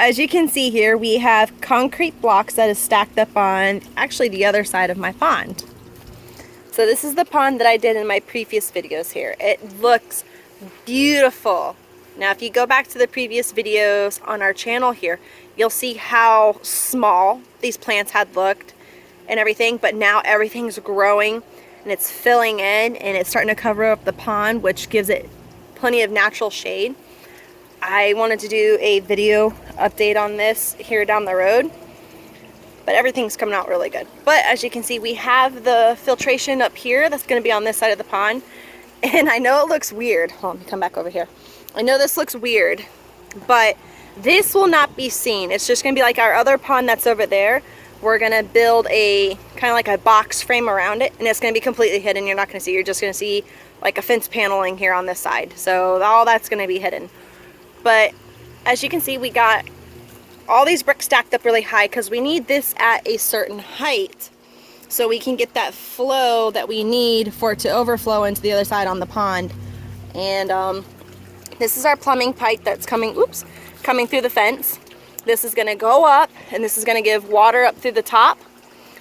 as you can see here, we have concrete blocks that is stacked up on actually the other side of my pond. So this is the pond that I did in my previous videos here. It looks beautiful. Now if you go back to the previous videos on our channel here, you'll see how small these plants had looked and everything, but now everything's growing and it's filling in and it's starting to cover up the pond, which gives it plenty of natural shade. I wanted to do a video update on this here down the road, but everything's coming out really good. But as you can see, we have the filtration up here that's going to be on this side of the pond. And I know it looks weird. Hold on, let me come back over here. I know this looks weird, but this will not be seen. It's just going to be like our other pond that's over there. We're going to build a kind of like a box frame around it, and it's going to be completely hidden. You're not going to see. You're just going to see like a fence paneling here on this side. So all that's going to be hidden. But as you can see, we got all these bricks stacked up really high because we need this at a certain height so we can get that flow that we need for it to overflow into the other side on the pond. And this is our plumbing pipe that's coming through the fence. This is going to go up, and this is going to give water up through the top,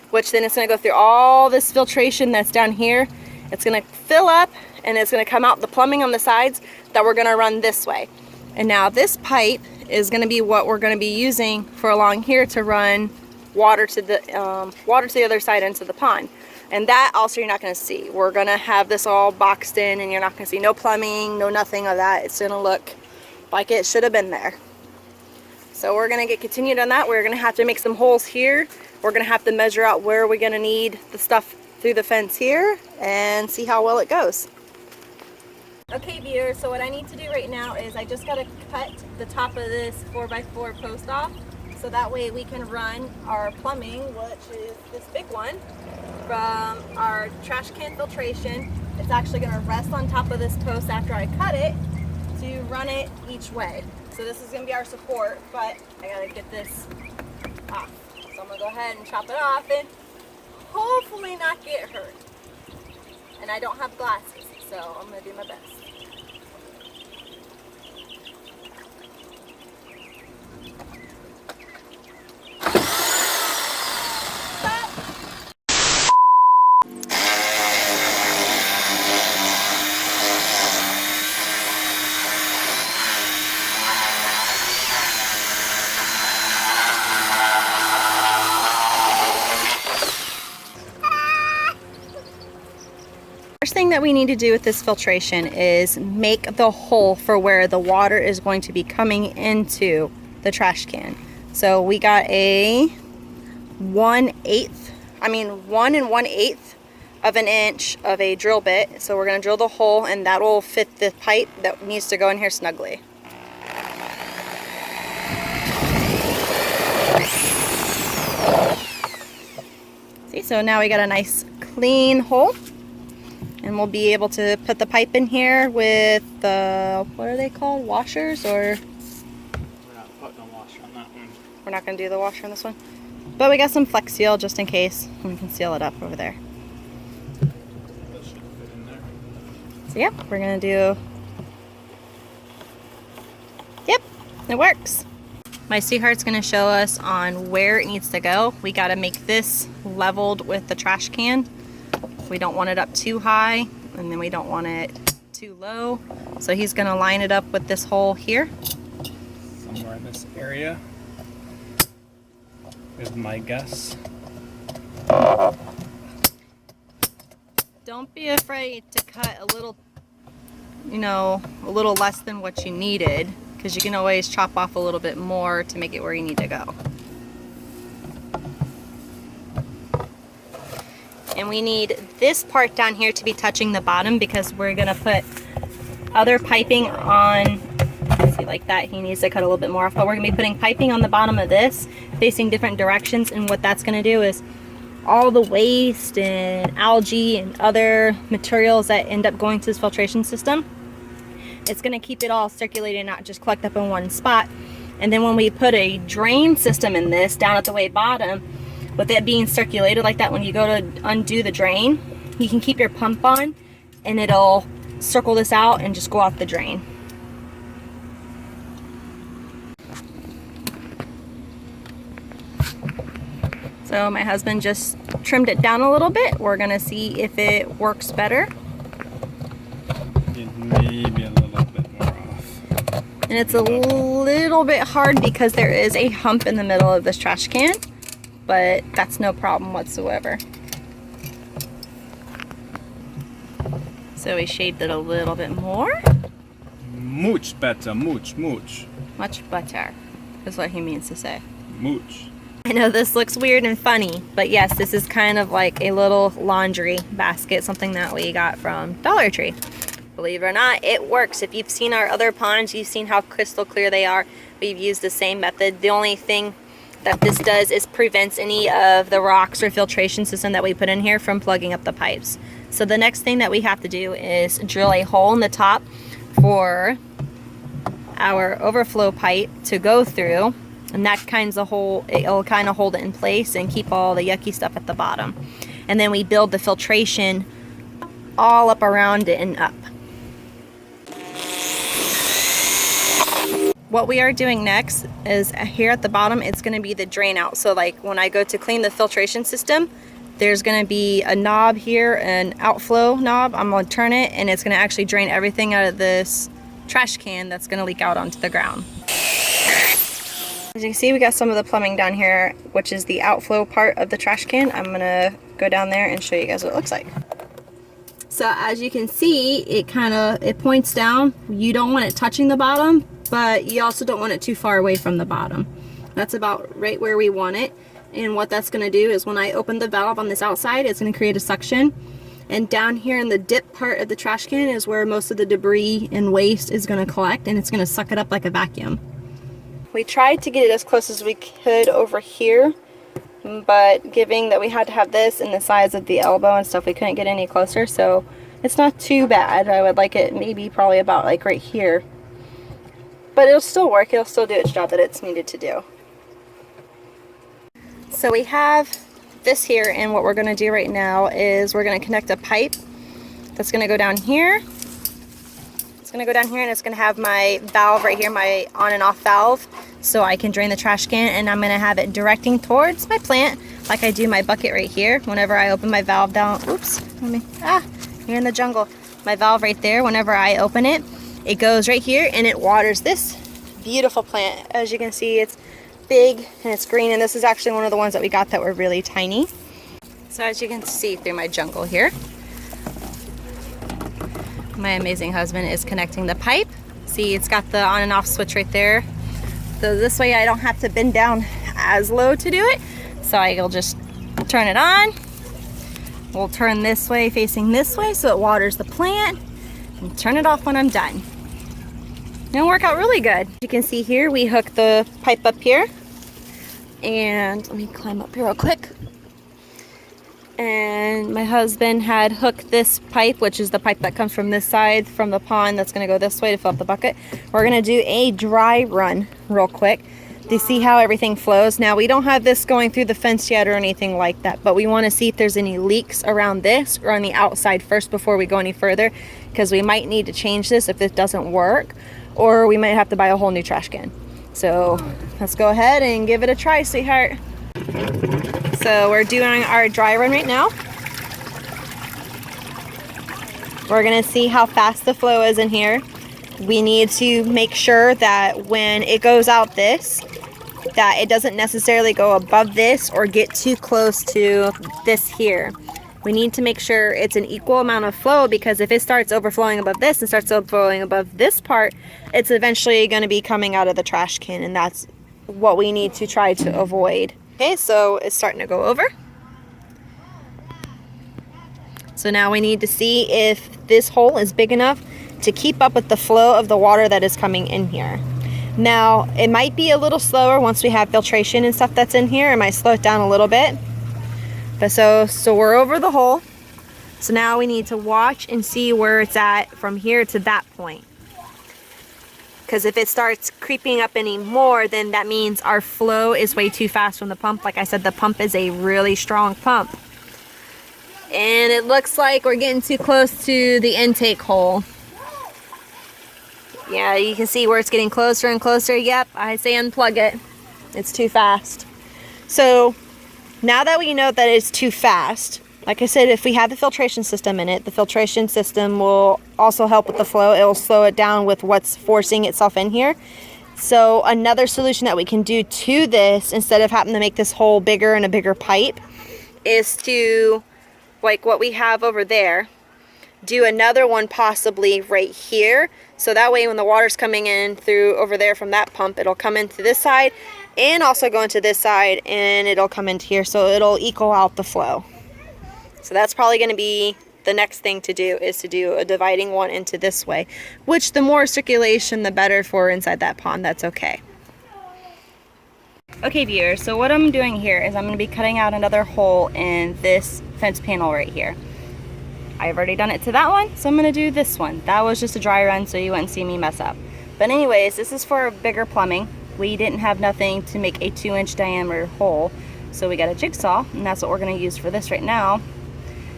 which then it's going to go through all this filtration that's down here. It's going to fill up, and it's going to come out the plumbing on the sides that we're going to run this way. And now this pipe is going to be what we're going to be using for along here to run water to the other side into the pond. And that also you're not going to see. We're going to have this all boxed in, and you're not going to see no plumbing, no nothing of that. It's going to look like it should have been there. So we're going to get continued on that. We're going to have to make some holes here. We're going to have to measure out where we're going to need the stuff through the fence here and see how well it goes. Okay viewers, so what I need to do right now is I just got to cut the top of this 4x4 post off so that way we can run our plumbing, which is this big one, from our trash can filtration. It's actually going to rest on top of this post after I cut it to run it each way. So this is going to be our support, but I got to get this off. So I'm going to go ahead and chop it off and hopefully not get hurt. And I don't have glasses, so I'm going to do my best. First thing that we need to do with this filtration is make the hole for where the water is going to be coming into the trash can. So we got a 1 1/8 of an inch of a drill bit. So we're going to drill the hole, and that will fit the pipe that needs to go in here snugly. See, so now we got a nice clean hole. And we'll be able to put the pipe in here with the, what are they called, washers, or? We're not putting a washer on that one. We're not going to do the washer on this one. But we got some Flex Seal just in case, and we can seal it up over there. That should fit in there. So yep, we're going to do, yep, it works. My sweetheart's going to show us on where it needs to go. We got to make this leveled with the trash can. We don't want it up too high, and then we don't want it too low. So he's going to line it up with this hole here. Somewhere in this area is my guess. Don't be afraid to cut a little, a little less than what you needed, because you can always chop off a little bit more to make it where you need to go. And we need this part down here to be touching the bottom because we're going to put other piping on, see, like that. He needs to cut a little bit more off, but we're going to be putting piping on the bottom of this facing different directions, and what that's going to do is all the waste and algae and other materials that end up going to this filtration system, it's going to keep it all circulated, not just collect up in one spot. And then when we put a drain system in this down at the way bottom, with it being circulated like that, when you go to undo the drain, you can keep your pump on and it'll circle this out and just go out the drain. So my husband just trimmed it down a little bit. We're gonna see if it works better. It may be a little bit more off. And it's a little bit hard because there is a hump in the middle of this trash can, but that's no problem whatsoever. So we shaped it a little bit more. Much better, much. Much better is what he means to say. Much. I know this looks weird and funny, but yes, this is kind of like a little laundry basket, something that we got from Dollar Tree. Believe it or not, it works. If you've seen our other ponds, you've seen how crystal clear they are. We've used the same method. The only thing that this does is prevents any of the rocks or filtration system that we put in here from plugging up the pipes. So the next thing that we have to do is drill a hole in the top for our overflow pipe to go through, and that kinds of hole, it'll kind of hold it in place and keep all the yucky stuff at the bottom. And then we build the filtration all up around it and up. What we are doing next is here at the bottom, it's going to be the drain out. So like when I go to clean the filtration system, there's going to be a knob here, an outflow knob. I'm going to turn it and it's going to actually drain everything out of this trash can that's going to leak out onto the ground. As you can see, we got some of the plumbing down here, which is the outflow part of the trash can. I'm going to go down there and show you guys what it looks like. So as you can see, it points down. You don't want it touching the bottom, but you also don't want it too far away from the bottom. That's about right where we want it. And what that's going to do is when I open the valve on this outside, it's going to create a suction. And down here in the dip part of the trash can is where most of the debris and waste is going to collect, and it's going to suck it up like a vacuum. We tried to get it as close as we could over here, but given that we had to have this in the size of the elbow and stuff, we couldn't get any closer, so it's not too bad. I would like it maybe probably about like right here. But it'll still work, it'll still do its job that it's needed to do. So we have this here, and what we're going to do right now is we're going to connect a pipe that's going to go down here. It's going to go down here and it's going to have my valve right here, my on and off valve, so I can drain the trash can, and I'm going to have it directing towards my plant like I do my bucket right here. Whenever I open my valve down, oops, you're in the jungle. My valve right there, whenever I open it, it goes right here and it waters this beautiful plant. As you can see, it's big and it's green, and this is actually one of the ones that we got that were really tiny. So as you can see through my jungle here, my amazing husband is connecting the pipe. See, it's got the on and off switch right there. So this way I don't have to bend down as low to do it. So I'll just turn it on. We'll turn this way, facing this way, so it waters the plant, and turn it off when I'm done. It'll work out really good. You can see here, we hook the pipe up here. And let me climb up here real quick. And my husband had hooked this pipe, which is the pipe that comes from this side, from the pond, that's gonna go this way to fill up the bucket. We're gonna do a dry run real quick to see how everything flows. Now, we don't have this going through the fence yet or anything like that, but we wanna see if there's any leaks around this or on the outside first before we go any further, because we might need to change this if this doesn't work, or we might have to buy a whole new trash can. So let's go ahead and give it a try, sweetheart. So we're doing our dry run right now. We're gonna see how fast the flow is in here. We need to make sure that when it goes out this, that it doesn't necessarily go above this or get too close to this here. We need to make sure it's an equal amount of flow, because if it starts overflowing above this and starts overflowing above this part, it's eventually going to be coming out of the trash can, and that's what we need to try to avoid. Okay, so it's starting to go over. So now we need to see if this hole is big enough to keep up with the flow of the water that is coming in here. Now, it might be a little slower once we have filtration and stuff that's in here. It might slow it down a little bit. But so we're over the hole. So now we need to watch and see where it's at from here to that point. Because if it starts creeping up any more, then that means our flow is way too fast from the pump. Like I said, the pump is a really strong pump. And it looks like we're getting too close to the intake hole. Yeah, you can see where it's getting closer and closer. Yep, I say unplug it. It's too fast. So Now that we know that it's too fast, like I said, if we have the filtration system in it, the filtration system will also help with the flow. It will slow it down with what's forcing itself in here. So another solution that we can do to this, instead of having to make this hole bigger and a bigger pipe, is to, like what we have over there, do another one possibly right here. So that way when the water's coming in through over there from that pump, it'll come into this side and also go into this side, and it'll come into here, so it'll equal out the flow. So that's probably going to be the next thing to do, is to do a dividing one into this way, which the more circulation the better for inside that pond. That's okay. Okay viewers, so what I'm doing here is I'm going to be cutting out another hole in this fence panel right here. I've already done it to that one, so I'm going to do this one. That was just a dry run so you wouldn't see me mess up. But anyways, this is for bigger plumbing. We didn't have nothing to make a 2-inch diameter hole, so we got a jigsaw, and that's what we're going to use for this right now.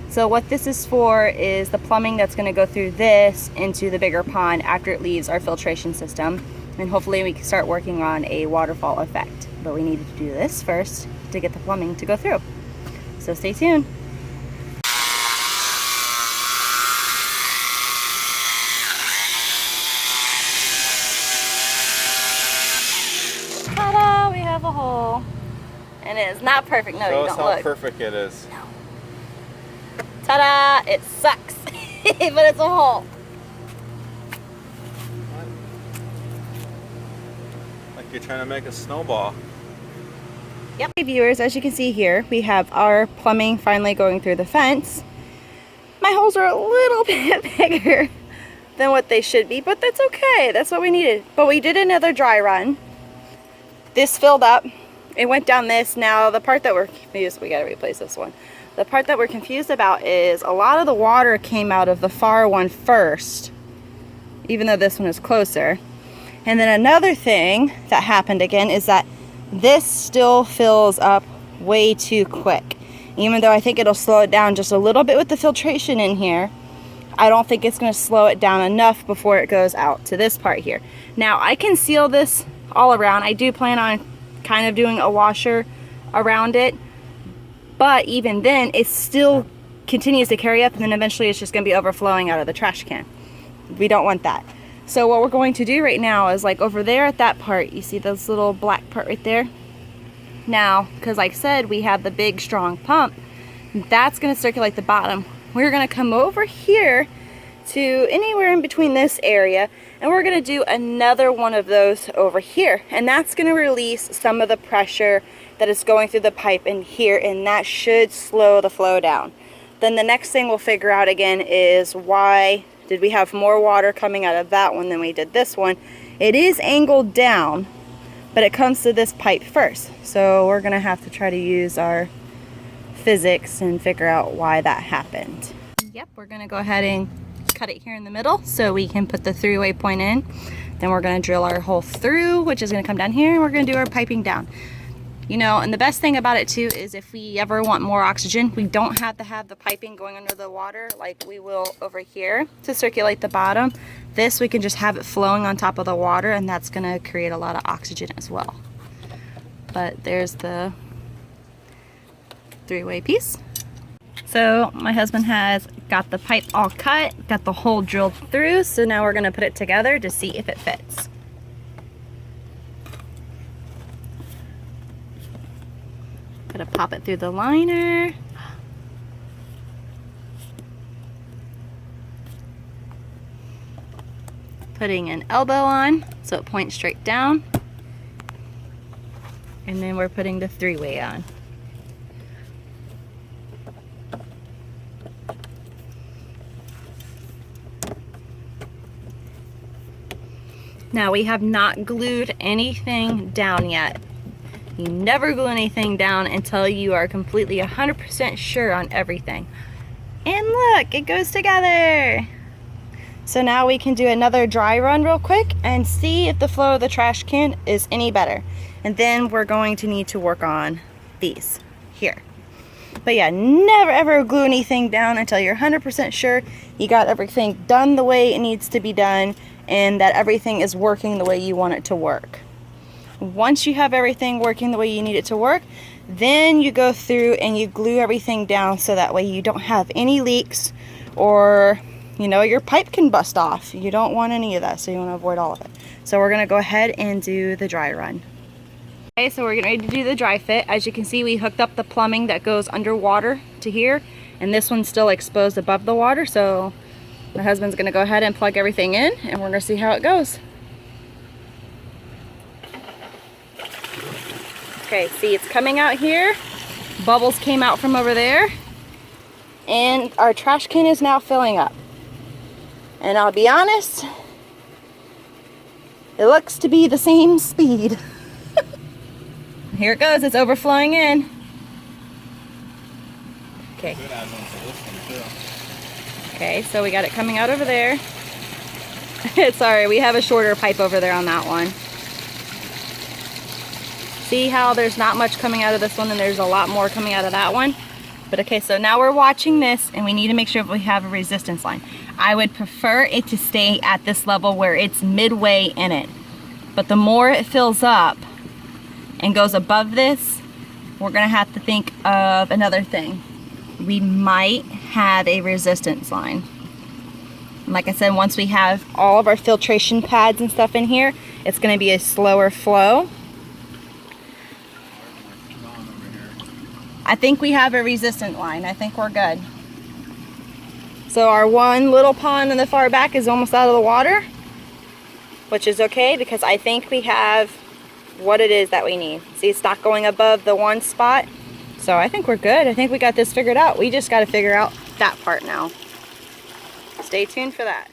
So what this is for is the plumbing that's going to go through this into the bigger pond after it leaves our filtration system, and hopefully we can start working on a waterfall effect. But we needed to do this first to get the plumbing to go through. So stay tuned. Ta-da! We have a hole. And it is not perfect. No, you don't look. Show us how perfect it is. No. Ta-da! It sucks. But it's a hole. What? Like you're trying to make a snowball. Yep. Hey viewers, as you can see here, we have our plumbing finally going through the fence. My holes are a little bit bigger than what they should be, but that's okay. That's what we needed. But we did another dry run. This filled up. It went down this. Now the part that we're confused, we gotta replace this one. The part that we're confused about is a lot of the water came out of the far one first, even though this one is closer. And then another thing that happened again is that this still fills up way too quick. Even though I think it'll slow it down just a little bit with the filtration in here, I don't think it's going to slow it down enough before it goes out to this part here. Now I can seal this all around. I do plan on kind of doing a washer around it, but even then it still continues to carry up, and then eventually it's just going to be overflowing out of the trash can. We don't want that. So what we're going to do right now is, like over there at that part, you see this little black part right there? Now, because like I said, we have the big strong pump, that's going to circulate the bottom. We're going to come over here to anywhere in between this area, and we're going to do another one of those over here, and that's going to release some of the pressure that is going through the pipe in here, and that should slow the flow down. Then the next thing we'll figure out again is why did we have more water coming out of that one than we did this one. It is angled down, but it comes to this pipe first, so we're going to have to try to use our physics and figure out why that happened. Yep, we're going to go ahead and cut it here in the middle so we can put the 3-way point in. Then we're going to drill our hole through, which is going to come down here, and we're going to do our piping down. You know, and the best thing about it too is if we ever want more oxygen, we don't have to have the piping going under the water like we will over here to circulate the bottom. This, we can just have it flowing on top of the water, and that's going to create a lot of oxygen as well. But there's the 3-way piece. So my husband has got the pipe all cut, got the hole drilled through, so now we're going to put it together to see if it fits. Gonna pop it through the liner. Putting an elbow on so it points straight down. And then we're putting the 3-way on. Now we have not glued anything down yet. You never glue anything down until you are completely 100% sure on everything. And look, it goes together. So now we can do another dry run real quick and see if the flow of the trash can is any better. And then we're going to need to work on these here. But yeah, never ever glue anything down until you're 100% sure you got everything done the way it needs to be done and that everything is working the way you want it to work. Once you have everything working the way you need it to work, Then you go through and you glue everything down so that way you don't have any leaks, or you know, your pipe can bust off. You don't want any of that, so you want to avoid all of it. So we're gonna go ahead and do the dry run. Okay, so we're getting ready to do the dry fit. As you can see, we hooked up the plumbing that goes underwater to here, and this one's still exposed above the water, so my husband's gonna go ahead and plug everything in, and we're gonna see how it goes. Okay, see, it's coming out here. Bubbles came out from over there, and our trash can is now filling up. And I'll be honest, it looks to be the same speed. Here it goes, it's overflowing in. Okay. Okay, so we got it coming out over there. Sorry, we have a shorter pipe over there on that one. See how there's not much coming out of this one and there's a lot more coming out of that one? But okay, so now we're watching this and we need to make sure we have a resistance line. I would prefer it to stay at this level where it's midway in it. But the more it fills up and goes above this, we're gonna have to think of another thing. We might have a resistance line. And like I said, once we have all of our filtration pads and stuff in here, it's gonna be a slower flow. I think we have a resistant line. I think we're good. So our one little pond in the far back is almost out of the water, which is okay because I think we have what it is that we need. See, it's not going above the one spot. So I think we're good. I think we got this figured out. We just got to figure out that part now. Stay tuned for that.